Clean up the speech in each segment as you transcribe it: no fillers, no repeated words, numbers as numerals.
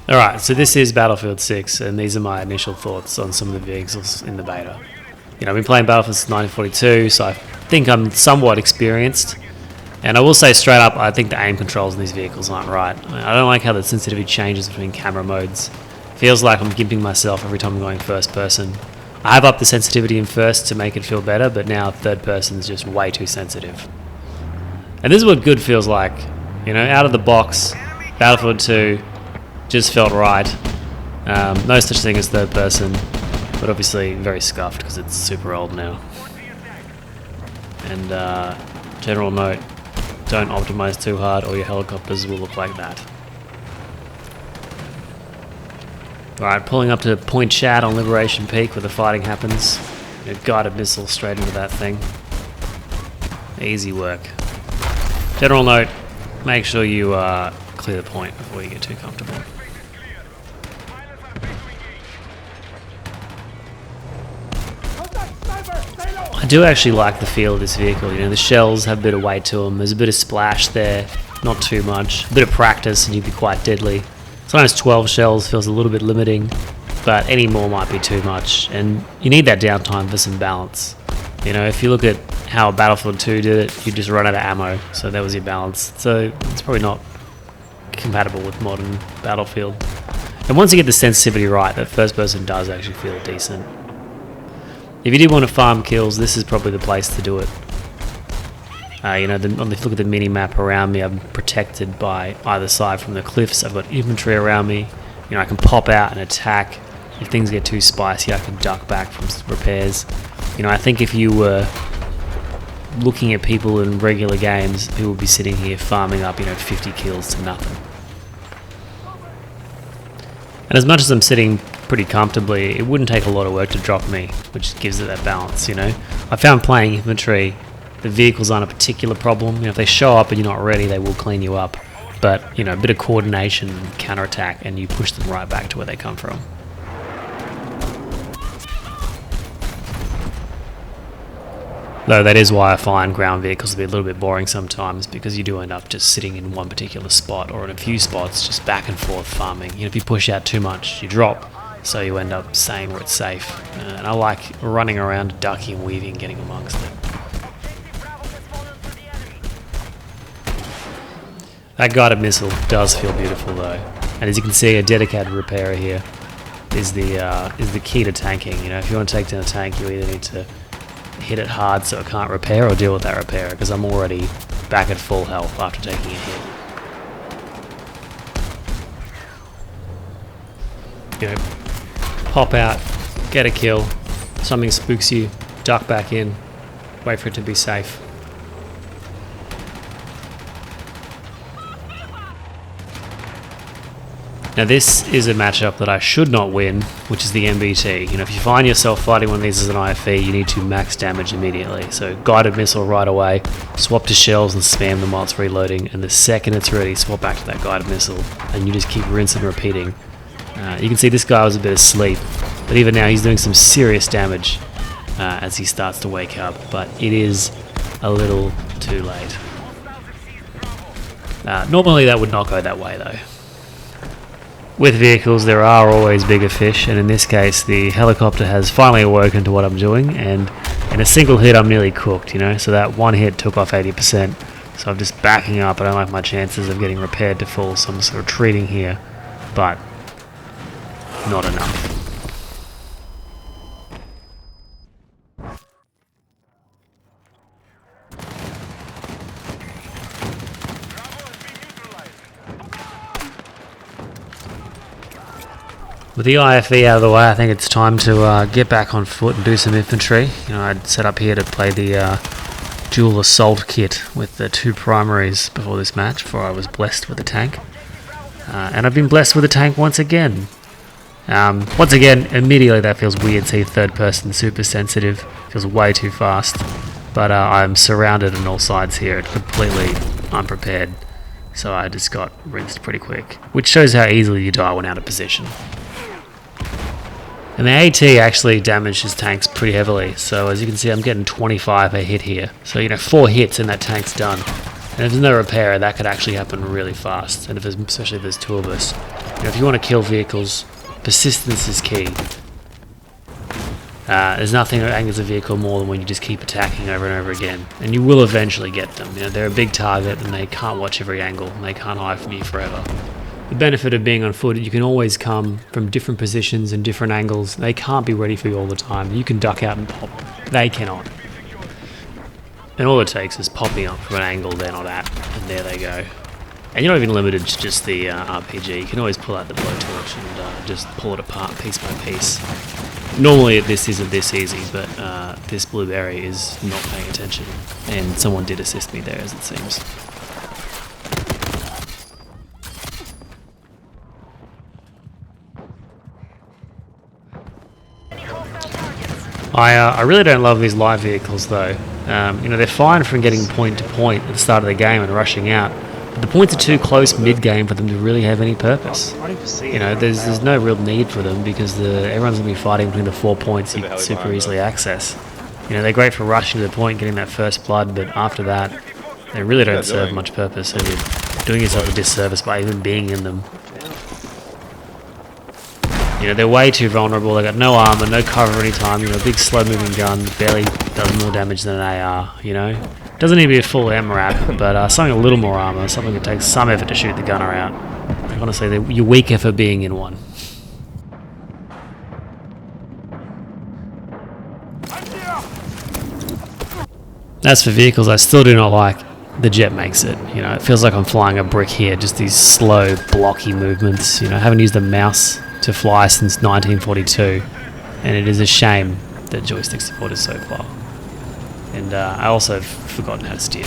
Alright, so this is Battlefield 6, and these are my initial thoughts on some of the vehicles in the beta. You know, I've been playing Battlefield since 1942, so I think I'm somewhat experienced. And I will say straight up, I think the aim controls in these vehicles aren't right. I don't like how the sensitivity changes between camera modes. Feels like I'm gimping myself every time I'm going first person. I have upped the sensitivity in first to make it feel better, but now third person is just way too sensitive. And this is what good feels like. You know, out of the box, Battlefield 2 just felt right. No such thing as third person, but obviously very scuffed because it's super old now. And general note, don't optimize too hard or your helicopters will look like that. Alright, pulling up to Point Chat on Liberation Peak where the fighting happens. A guided missile straight into that thing. Easy work. General note, make sure you clear the point before you get too comfortable. I do actually like the feel of this vehicle. You know, the shells have a bit of weight to them. There's a bit of splash there, not too much. A bit of practice and you'd be quite deadly. Sometimes 12 shells feels a little bit limiting, but any more might be too much. And you need that downtime for some balance. You know, if you look at how Battlefield 2 did it, you just run out of ammo, so that was your balance. So it's probably not compatible with modern Battlefield. And once you get the sensitivity right, that first person does actually feel decent. If you did want to farm kills, this is probably the place to do it. You know, if you look at the mini-map around me, I'm protected by either side from the cliffs. I've got infantry around me. You know, I can pop out and attack. If things get too spicy, I can duck back from repairs. You know, I think if you were looking at people in regular games who would be sitting here farming up, you know, 50 kills to nothing. And as much as I'm sitting pretty comfortably, it wouldn't take a lot of work to drop me, which gives it that balance, you know. I found playing infantry, the vehicles aren't a particular problem. You know, if they show up and you're not ready, they will clean you up. But, you know, a bit of coordination and counterattack and you push them right back to where they come from. Though that is why I find ground vehicles to be a little bit boring sometimes, because you do end up just sitting in one particular spot or in a few spots just back and forth farming. You know, if you push out too much, you drop. So you end up staying where it's safe. And I like running around, ducking, weaving, getting amongst it. That guided missile does feel beautiful though. And as you can see, a dedicated repairer here is the key to tanking. You know, if you want to take down a tank, you either need to hit it hard so it can't repair or deal with that repair, because I'm already back at full health after taking a hit. You know, pop out, get a kill, something spooks you, duck back in, wait for it to be safe. Now this is a matchup that I should not win, which is the MBT. You know, if you find yourself fighting one of these as an IFE, you need to max damage immediately. So guided missile right away, swap to shells and spam them while it's reloading, and the second it's ready, swap back to that guided missile, and you just keep rinsing and repeating. You can see this guy was a bit asleep, but even now he's doing some serious damage as he starts to wake up, but it is a little too late. Normally that would not go that way though. With vehicles there are always bigger fish, and in this case the helicopter has finally awoken to what I'm doing, and in a single hit I'm nearly cooked, you know, so that one hit took off 80%, so I'm just backing up. I don't like my chances of getting repaired to full, so I'm sort of retreating here, but not enough. With the IFE out of the way, I think it's time to get back on foot and do some infantry. You know, I'd set up here to play the dual assault kit with the 2 primaries before this match, before I was blessed with a tank. And I've been blessed with a tank once again. Once again, immediately that feels weird, see third person super sensitive, feels way too fast. But I'm surrounded on all sides here, completely unprepared. So I just got rinsed pretty quick, which shows how easily you die when out of position. And the AT actually damaged his tanks pretty heavily, so as you can see I'm getting 25 a hit here. So, you know, 4 hits and that tank's done. And if there's no repair, that could actually happen really fast, and especially if there's 2 of us. if you want to kill vehicles, persistence is key. There's nothing that angers a vehicle more than when you just keep attacking over and over again, and you will eventually get them. They're a big target and they can't watch every angle, and they can't hide from you forever. The benefit of being on foot, you can always come from different positions and different angles. They can't be ready for you all the time. You can duck out and pop. They cannot. And all it takes is popping up from an angle they're not at, and there they go. And you're not even limited to just the RPG. You can always pull out the blowtorch and just pull it apart piece by piece. Normally this isn't this easy, but this blueberry is not paying attention, and someone did assist me there, as it seems. I really don't love these live vehicles though. They're fine from getting point to point at the start of the game and rushing out, but the points are too close mid-game for them to really have any purpose. There's no real need for them because everyone's going to be fighting between the 4 points you can super easily access. They're great for rushing to the point, getting that first blood, but after that, they really don't serve much purpose, so you're doing yourself a disservice by even being in them. They're way too vulnerable. They got no armor, no cover anytime. A big slow-moving gun barely does more damage than an AR. Doesn't need to be a full MRAP, but something a little more armor, something that takes some effort to shoot the gunner out. Honestly, you're weaker for being in one. As for vehicles, I still do not like. The jet makes it. It feels like I'm flying a brick here. Just these slow, blocky movements. I haven't used a mouse to fly since 1942, and it is a shame that joystick support is so far. And I also have forgotten how to steer,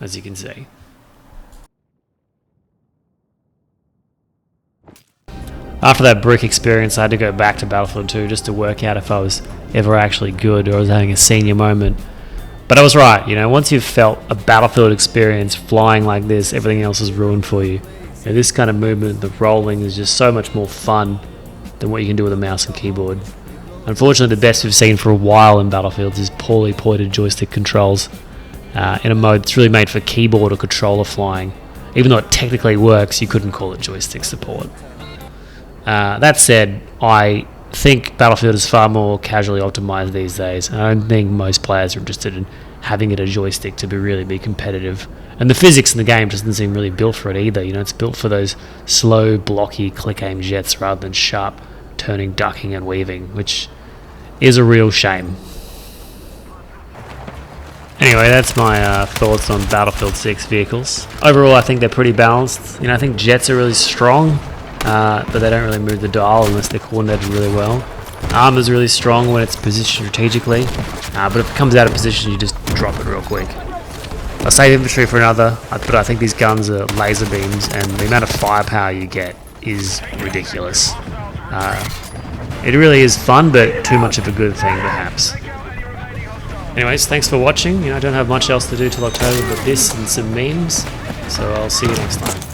as you can see. After that brick experience, I had to go back to Battlefield 2 just to work out if I was ever actually good or I was having a senior moment. But I was right, once you've felt a Battlefield experience flying like this, everything else is ruined for you. This kind of movement, the rolling, is just so much more fun than what you can do with a mouse and keyboard. Unfortunately, the best we've seen for a while in Battlefields is poorly pointed joystick controls in a mode that's really made for keyboard or controller flying. Even though it technically works, you couldn't call it joystick support. That said, I think Battlefield is far more casually optimized these days. I don't think most players are interested in having it a joystick to really be competitive. And the physics in the game doesn't seem really built for it either. It's built for those slow, blocky, click-aim jets rather than sharp turning, ducking and weaving, which is a real shame. Anyway, that's my thoughts on Battlefield 6 vehicles. Overall, I think they're pretty balanced. I think jets are really strong, but they don't really move the dial unless they're coordinated really well. Armor's really strong when it's positioned strategically, but if it comes out of position, you just drop it real quick. I save infantry for another, but I think these guns are laser beams, and the amount of firepower you get is ridiculous. It really is fun, but too much of a good thing, perhaps. Anyways, thanks for watching. I don't have much else to do till October but this and some memes, so I'll see you next time.